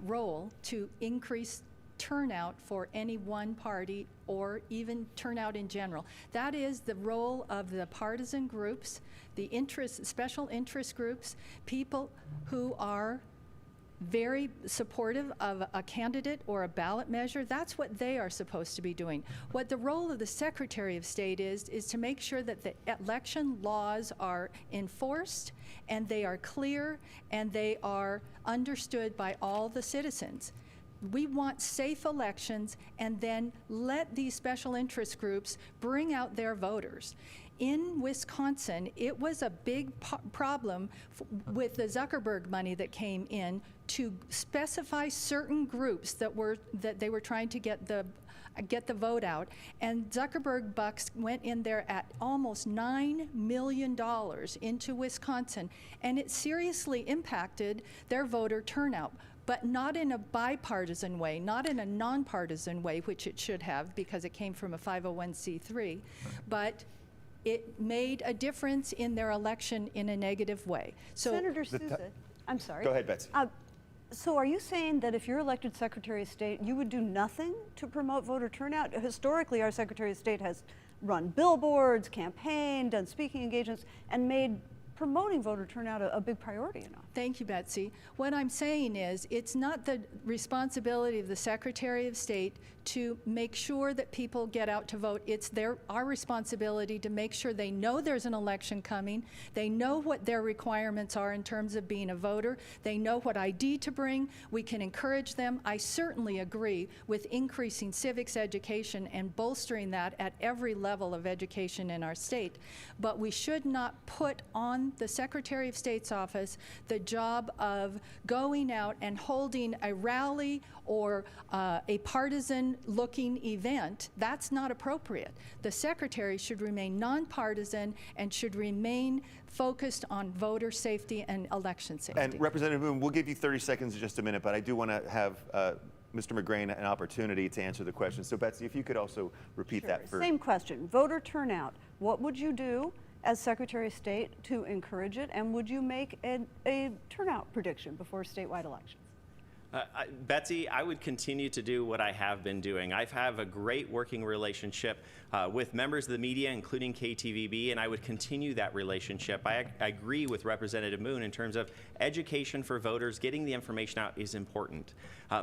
role to increase turnout for any one party or even turnout in general. That is the role of the partisan groups, the special interest groups, people who are very supportive of a candidate or a ballot measure. That's what they are supposed to be doing. What the role of the Secretary of State is to make sure that the election laws are enforced and they are clear and they are understood by all the citizens. We want safe elections, and then let these special interest groups bring out their voters. In Wisconsin, it was a big problem with the Zuckerberg money that came in to specify certain groups that they were trying to get the vote out, and Zuckerberg bucks went in there at almost $9 million into Wisconsin, and it seriously impacted their voter turnout. But not in a bipartisan way, not in a nonpartisan way, which it should have because it came from a 501c3, but it made a difference in their election in a negative way. So, Senator Souza, I'm sorry. Go ahead, Betsy. So are you saying that if you're elected Secretary of State, you would do nothing to promote voter turnout? Historically, our Secretary of State has run billboards, campaigned, done speaking engagements, and made promoting voter turnout a big priority enough. Thank you, Betsy. What I'm saying is it's not the responsibility of the Secretary of State to make sure that people get out to vote. It's our responsibility to make sure they know there's an election coming, they know what their requirements are in terms of being a voter, they know what ID to bring, we can encourage them. I certainly agree with increasing civics education and bolstering that at every level of education in our state, but we should not put on the Secretary of State's office the job of going out and holding a rally or a partisan-looking event. That's not appropriate. The Secretary should remain nonpartisan and should remain focused on voter safety and election safety. And Representative Moon, we'll give you 30 seconds in just a minute, but I do want to have Mr. McGrane an opportunity to answer the question. So Betsy, if you could also repeat that for... Same question, voter turnout. What would you do as Secretary of State to encourage it, and would you make a turnout prediction before statewide elections? Betsy, I would continue to do what I have been doing. I have a great working relationship with members of the media, including KTVB, and I would continue that relationship. I agree with Representative Moon in terms of education for voters. Getting the information out is important.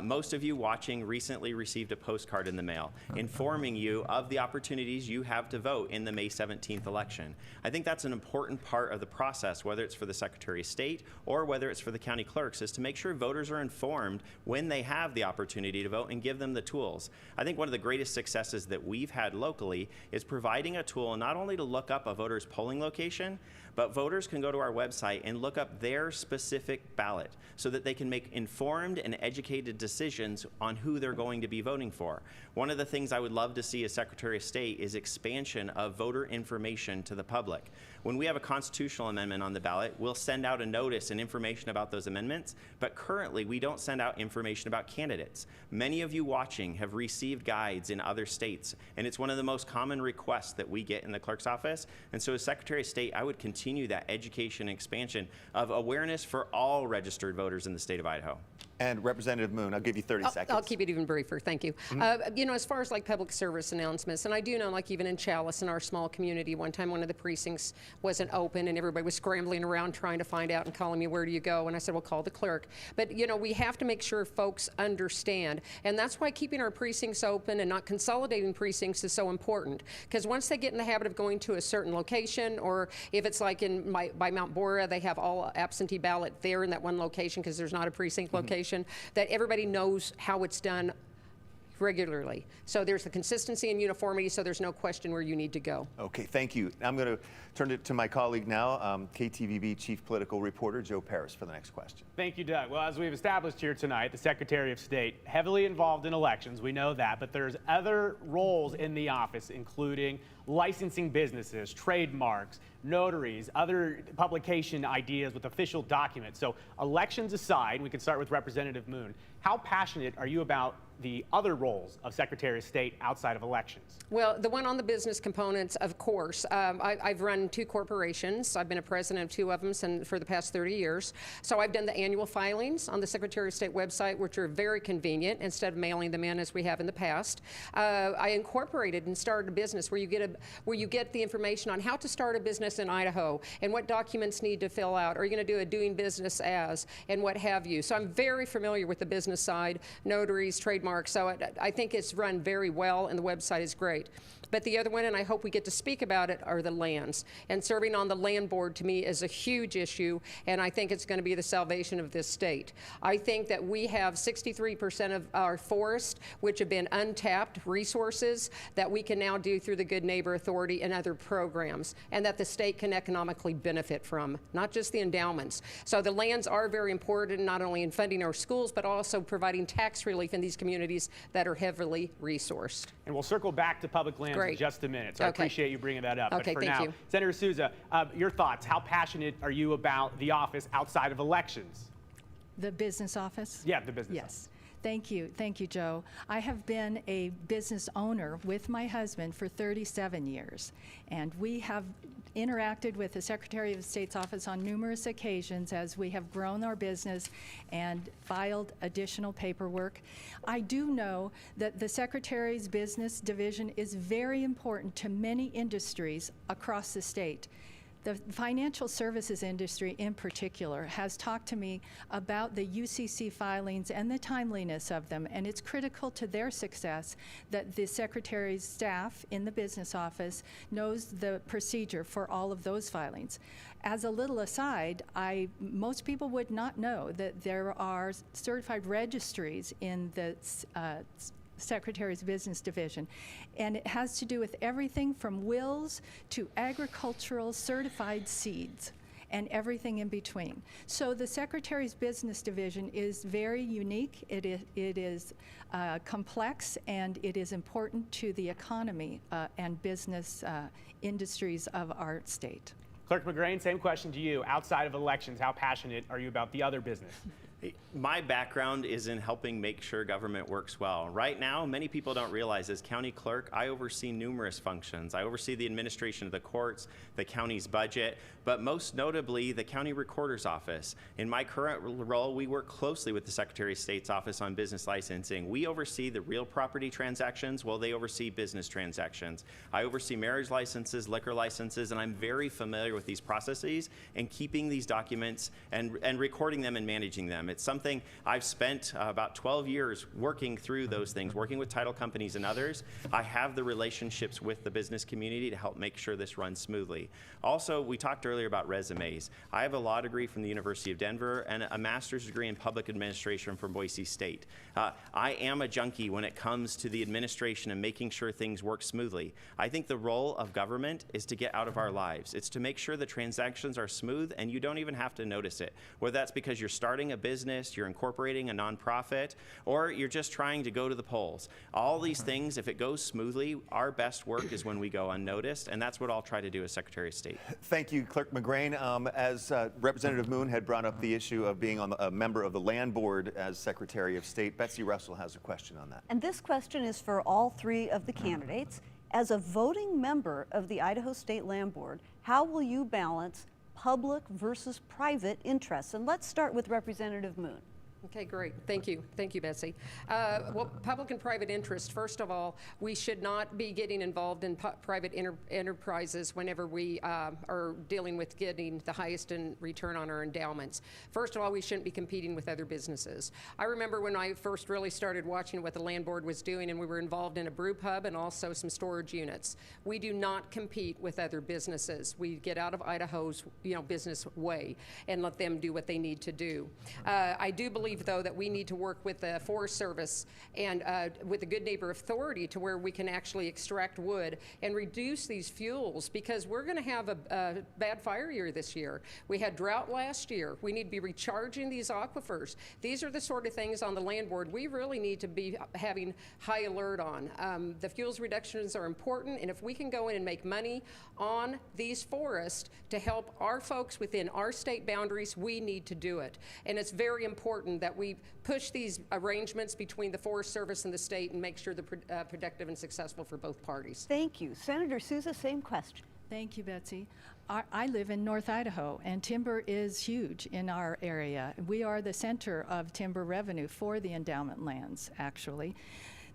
Most of you watching recently received a postcard in the mail informing you of the opportunities you have to vote in the May 17th election. I think that's an important part of the process, whether it's for the Secretary of State or whether it's for the county clerks, is to make sure voters are informed when they have the opportunity to vote and give them the tools. I think one of the greatest successes that we've had locally is providing a tool not only to look up a voter's polling location, but voters can go to our website and look up their specific ballot so that they can make informed and educated decisions on who they're going to be voting for. One of the things I would love to see as Secretary of State is expansion of voter information to the public. When we have a constitutional amendment on the ballot, we'll send out a notice and information about those amendments, but currently we don't send out information about candidates. Many of you watching have received guides in other states, and it's one of the most common requests that we get in the clerk's office. And so as Secretary of State, I would continue that education and expansion of awareness for all registered voters in the state of Idaho. And Representative Moon, I'll give you 30 seconds. I'll keep it even briefer, thank you. You know, as far as like public service announcements, and I do know like even in Chalice in our small community, one time one of the precincts wasn't open and everybody was scrambling around trying to find out and calling me, where do you go? And I said, well, call the clerk. But you know, we have to make sure folks understand, and that's why keeping our precincts open and not consolidating precincts is so important, because once they get in the habit of going to a certain location, or if it's like by Mount Bora, they have all absentee ballot there in that one location because there's not a precinct location, that everybody knows how it's done regularly. So there's the consistency and uniformity, so there's no question where you need to go. Okay, thank you. I'm going to turn it to my colleague now, KTVB Chief Political Reporter Joe Paris, for the next question. Thank you, Doug. Well, as we've established here tonight, the Secretary of State, heavily involved in elections, we know that, but there's other roles in the office, including licensing businesses, trademarks, notaries, other publication ideas with official documents. So elections aside, we can start with Representative Moon. How passionate are you about the other roles of Secretary of State outside of elections? Well, the one on the business components, of course. I've run 2 corporations. I've been a president of 2 of them for the past 30 years. So I've done the annual filings on the Secretary of State website, which are very convenient instead of mailing them in as we have in the past. I incorporated and started a business where you get the information on how to start a business in Idaho and what documents need to fill out. Are you going to do a doing business as and what have you? So I'm very familiar with the business side, notaries, trademarks. So I think it's run very well, and the website is great. But the other one, and I hope we get to speak about it, are the lands. And serving on the land board to me is a huge issue, and I think it's going to be the salvation of this state. I think that we have 63% of our forest, which have been untapped resources that we can now do through the Good Neighbor Authority and other programs, and that the state can economically benefit from, not just the endowments. So the lands are very important, not only in funding our schools, but also providing tax relief in these communities that are heavily resourced. And we'll circle back to public lands in just a minute. So I appreciate you bringing that up. Okay, but for thank now, you. Senator Souza, your thoughts. How passionate are you about the office outside of elections? The business office? Yeah, the business office. Yes. Thank you, Joe. I have been a business owner with my husband for 37 years, and we have interacted with the Secretary of State's office on numerous occasions as we have grown our business and filed additional paperwork. I do know that the Secretary's business division is very important to many industries across the state. The financial services industry in particular has talked to me about the UCC filings and the timeliness of them, and it's critical to their success that the Secretary's staff in the business office knows the procedure for all of those filings. As a little aside, most people would not know that there are certified registries in the Secretary's Business Division, and it has to do with everything from wills to agricultural certified seeds and everything in between. So the Secretary's Business Division is very unique. It is complex, and it is important to the economy and business industries of our state. Clerk McGrane, same question to you. Outside of elections, how passionate are you about the other business? My background is in helping make sure government works well. Right now, many people don't realize as county clerk, I oversee numerous functions. I oversee the administration of the courts, the county's budget, but most notably the county recorder's office. In my current role, we work closely with the Secretary of State's office on business licensing. We oversee the real property transactions while they oversee business transactions. I oversee marriage licenses, liquor licenses, and I'm very familiar with these processes and keeping these documents and recording them and managing them. It's something I've spent about 12 years working through those things, working with title companies and others. I have the relationships with the business community to help make sure this runs smoothly. Also, we talked earlier about resumes. I have a law degree from the University of Denver and a master's degree in public administration from Boise State. I am a junkie when it comes to the administration and making sure things work smoothly. I think the role of government is to get out of our lives. It's to make sure the transactions are smooth and you don't even have to notice it. Whether that's because you're starting a business, you're incorporating a nonprofit, or you're just trying to go to the polls. All these things, if it goes smoothly, our best work is when we go unnoticed, and that's what I'll try to do as Secretary of State. Thank you, Clerk McGrane. As Representative Moon had brought up the issue of being a member of the Land Board as Secretary of State, Betsy Russell has a question on that. And this question is for all three of the candidates. As a voting member of the Idaho State Land Board, how will you balance public versus private interests? And let's start with Representative Moon. Okay, great. Thank you. Thank you, Betsy. Well, public and private interest, first of all, we should not be getting involved in private enterprises whenever we are dealing with getting the highest in return on our endowments. First of all, we shouldn't be competing with other businesses. I remember when I first really started watching what the Land Board was doing, and we were involved in a brew pub and also some storage units. We do not compete with other businesses. We get out of Idaho's business way and let them do what they need to do. I do believe, though, that we need to work with the Forest Service and with the Good Neighbor Authority to where we can actually extract wood and reduce these fuels, because we're going to have a bad fire year this year. We had drought last year. We need to be recharging these aquifers. These are the sort of things on the Land Board we really need to be having high alert on. The fuels reductions are important, and if we can go in and make money on these forests to help our folks within our state boundaries, we need to do it. And it's very important that we push these arrangements between the Forest Service and the state and make sure they're productive and successful for both parties. Thank you. Senator Souza, same question. Thank you, Betsy. I live in North Idaho, and timber is huge in our area. We are the center of timber revenue for the endowment lands, actually.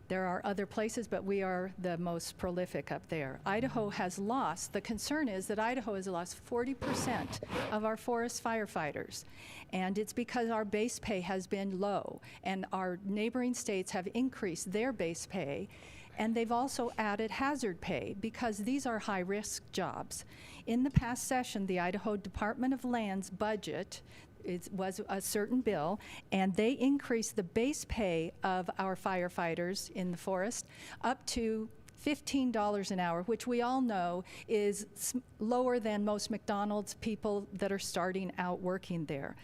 There are other places, but we are the most prolific up there. Idaho has lost, the concern is that Idaho has lost 40% of our forest firefighters. And it's because our base pay has been low, and our neighboring states have increased their base pay, and they've also added hazard pay because these are high-risk jobs. In the past session, the Idaho Department of Land's budget was a certain bill, and they increased the base pay of our firefighters in the forest up to $15 an hour, which we all know is lower than most McDonald's people that are starting out working there.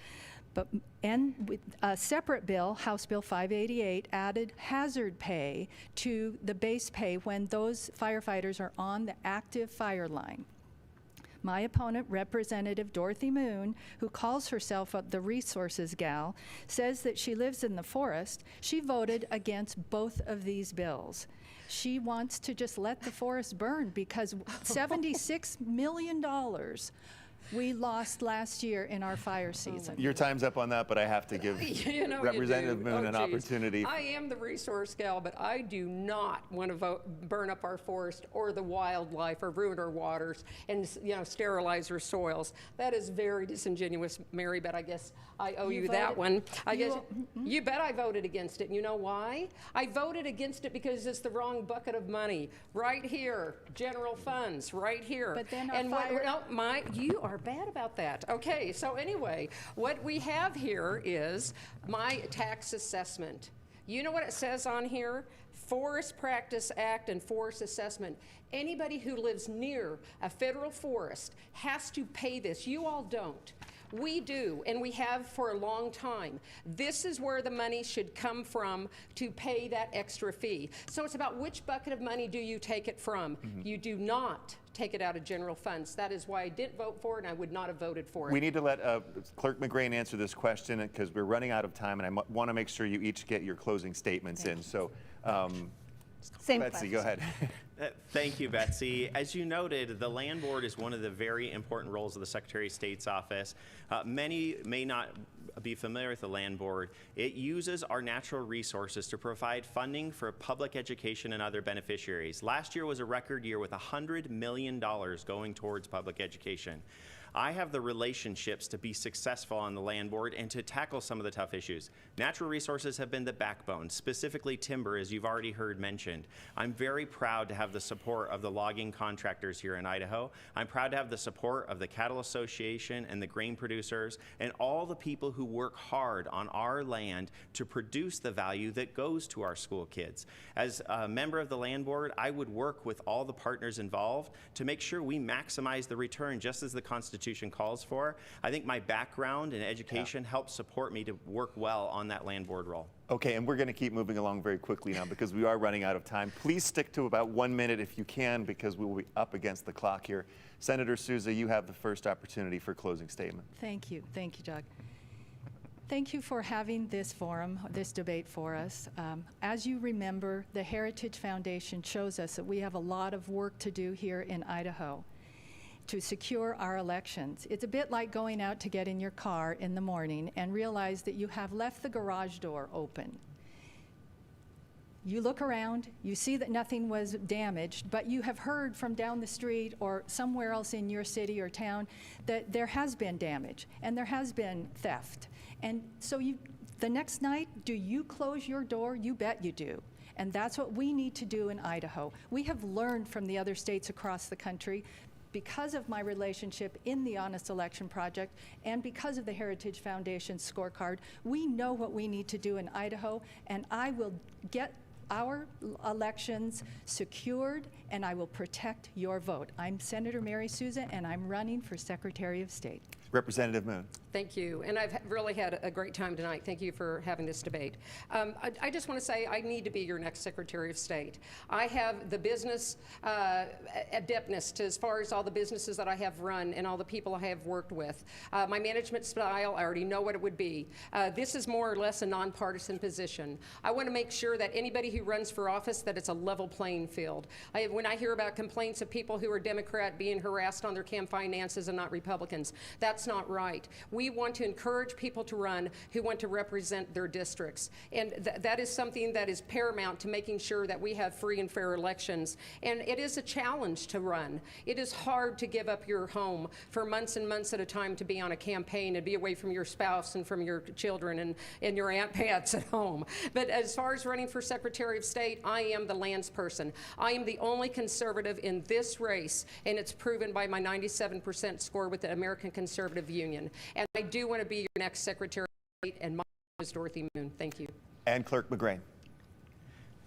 And with a separate bill, House Bill 588, added hazard pay to the base pay when those firefighters are on the active fire line. My opponent, Representative Dorothy Moon, who calls herself the resources gal, says that she lives in the forest. She voted against both of these bills. She wants to just let the forest burn because $76 million we lost last year in our fire season. Your time's up on that, but I have to give Representative Moon an opportunity. I am the resource gal, but I do not want to burn up our forest or the wildlife or ruin our waters and sterilize our soils. That is very disingenuous, Mary, but I guess I owe you that one. You bet I voted against it. And you know why? I voted against it because it's the wrong bucket of money. Right here, general funds, right here. But then you are bad about that. Okay, so anyway, what we have here is my tax assessment. You know what it says on here? Forest Practice Act and Forest Assessment. Anybody who lives near a federal forest has to pay this. You all don't. We do, and we have for a long time. This is where the money should come from to pay that extra fee. So it's about which bucket of money do you take it from. You do not take it out of general funds. That is why I didn't vote for it, and I would not have voted for it. We need to let Clerk McGrane answer this question because we're running out of time, and I want to make sure you each get your closing statements in. So, Same Betsy, question. go ahead. Thank you, Betsy. As you noted, the Land Board is one of the very important roles of the Secretary of State's office. Many may not be familiar with the Land Board. It uses our natural resources to provide funding for public education and other beneficiaries. Last year was a record year with $100 million going towards public education. I have the relationships to be successful on the Land Board and to tackle some of the tough issues. Natural resources have been the backbone, specifically timber, as you've already heard mentioned. I'm very proud to have the support of the logging contractors here in Idaho. I'm proud to have the support of the Cattle Association and the grain producers and all the people who work hard on our land to produce the value that goes to our school kids. As a member of the Land Board, I would work with all the partners involved to make sure we maximize the return just as the Constitution calls for. I think my background in education helps support me to work well on that Land Board role. Okay, and we're going to keep moving along very quickly now because we are running out of time. Please stick to about 1 minute if you can because we will be up against the clock here. Senator Souza, you have the first opportunity for closing statement. Thank you, Doug. Thank you for having this forum, this debate for us. As you remember, the Heritage Foundation shows us that we have a lot of work to do here in Idaho to secure our elections. It's a bit like going out to get in your car in the morning and realize that you have left the garage door open. You look around, you see that nothing was damaged, but you have heard from down the street or somewhere else in your city or town that there has been damage and there has been theft. And so the next night, do you close your door? You bet you do. And that's what we need to do in Idaho. We have learned from the other states across the country because of my relationship in the Honest Election Project and because of the Heritage Foundation scorecard. We know what we need to do in Idaho, and I will get our elections secured, and I will protect your vote. I'm Senator Mary Souza, and I'm running for Secretary of State. Representative Moon. Thank you, and I've really had a great time tonight. Thank you for having this debate. I just want to say I need to be your next Secretary of State. I have the business adeptness as far as all the businesses that I have run and all the people I have worked with. My management style, I already know what it would be. This is more or less a nonpartisan position. I want to make sure that anybody who runs for office, that it's a level playing field. When I hear about complaints of people who are Democrat being harassed on their campaign finances and not Republicans, that's not right. We want to encourage people to run who want to represent their districts. And that is something that is paramount to making sure that we have free and fair elections. And it is a challenge to run. It is hard to give up your home for months and months at a time to be on a campaign and be away from your spouse and from your children and your aunt Pats at home. But as far as running for Secretary of State, I am the lands person. I am the only conservative in this race, and it's proven by my 97% score with the American Conservative Union. And I do want to be your next Secretary of State, and my name is Dorothy Moon. Thank you. And Clerk McGrane.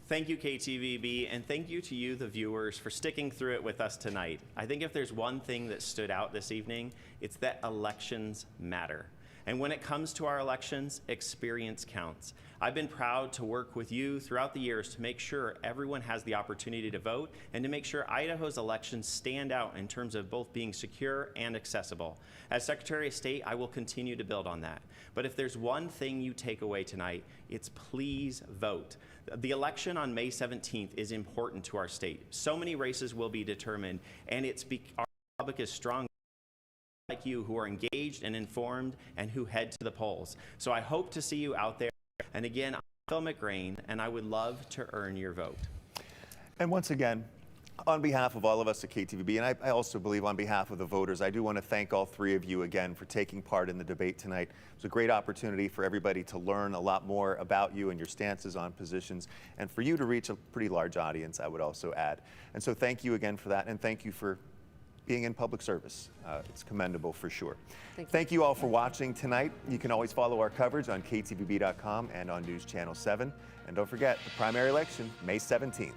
Thank you, KTVB, and thank you to you, the viewers, for sticking through it with us tonight. I think if there's one thing that stood out this evening, it's that elections matter. And when it comes to our elections, experience counts. I've been proud to work with you throughout the years to make sure everyone has the opportunity to vote and to make sure Idaho's elections stand out in terms of both being secure and accessible. As Secretary of State, I will continue to build on that. But if there's one thing you take away tonight, it's please vote. The election on May 17th is important to our state. So many races will be determined, and our public is strong like you who are engaged and informed and who head to the polls. So I hope to see you out there. And again, I'm Phil McGrane, and I would love to earn your vote. And once again, on behalf of all of us at KTVB, and I also believe on behalf of the voters, I do want to thank all three of you again for taking part in the debate tonight. It was a great opportunity for everybody to learn a lot more about you and your stances on positions, and for you to reach a pretty large audience, I would also add. And so thank you again for that, and thank you for being in public service. It's commendable for sure. Thank you all for watching tonight. You can always follow our coverage on KTVB.com and on News Channel 7. And don't forget, the primary election, May 17th.